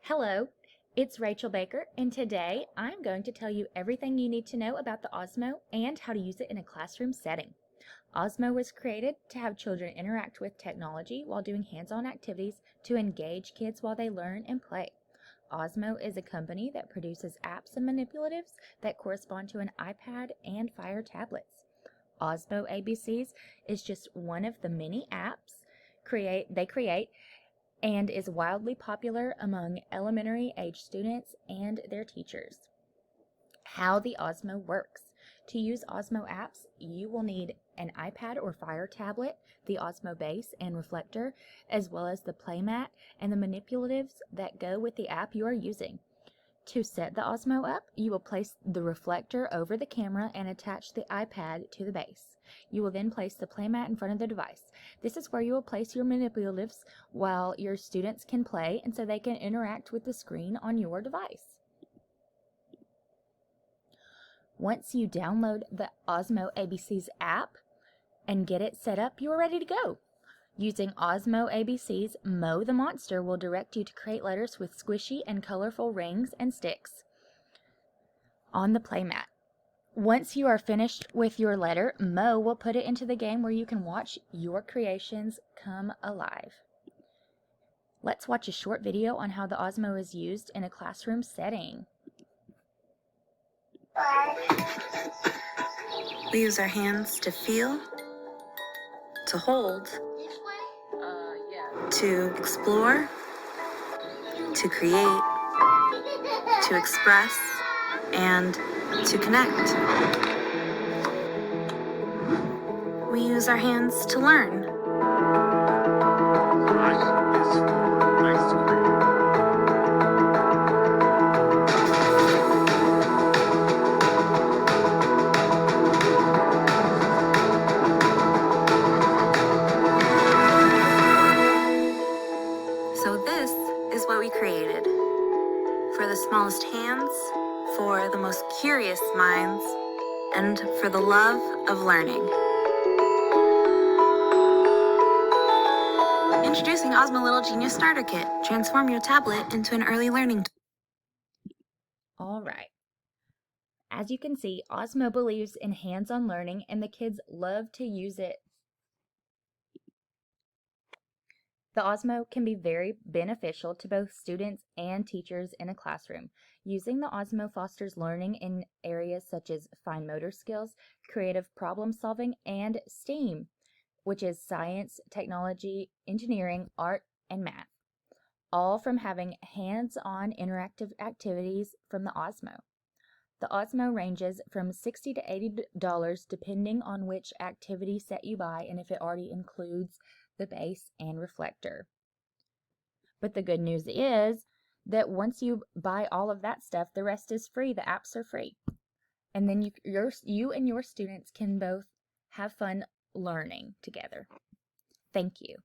Hello, it's Rachel Baker, and today I'm going to tell you everything you need to know about the Osmo and how to use it in a classroom setting. Osmo was created to have children interact with technology while doing hands-on activities to engage kids while they learn and play. Osmo is a company that produces apps and manipulatives that correspond to an iPad and Fire tablets. Osmo ABCs is just one of the many apps they create and is wildly popular among elementary age students and their teachers. How the Osmo works. To use Osmo apps, you will need an iPad or Fire tablet, the Osmo base and reflector, as well as the playmat and the manipulatives that go with the app you are using. To set the Osmo up, you will place the reflector over the camera and attach the iPad to the base. You will then place the playmat in front of the device. This is where you will place your manipulatives while your students can play and so they can interact with the screen on your device. Once you download the Osmo ABCs app and get it set up, you are ready to go. Using Osmo ABC's Mow the Monster will direct you to create letters with squishy and colorful rings and sticks on the playmat. Once you are finished with your letter, Mo will put it into the game where you can watch your creations come alive. Let's watch a short video on how the Osmo is used in a classroom setting. We use our hands to feel, to hold, to explore, to create, to express, and to connect. We use our hands to learn. So this is what we created. For the smallest hands, for the most curious minds, and for the love of learning. Introducing Osmo Little Genius Starter Kit. Transform your tablet into an early learning tool. All right. As you can see, Osmo believes in hands-on learning and the kids love to use it. The Osmo can be very beneficial to both students and teachers in a classroom. Using the Osmo fosters learning in areas such as fine motor skills, creative problem solving, and STEAM, which is science, technology, engineering, art, and math, all from having hands-on interactive activities from the Osmo. The Osmo ranges from $60 to $80 depending on which activity set you buy and if it already includes the base and reflector. But the good news is that once you buy all of that stuff, the rest is free. The apps are free. And then you and your students can both have fun learning together. Thank you.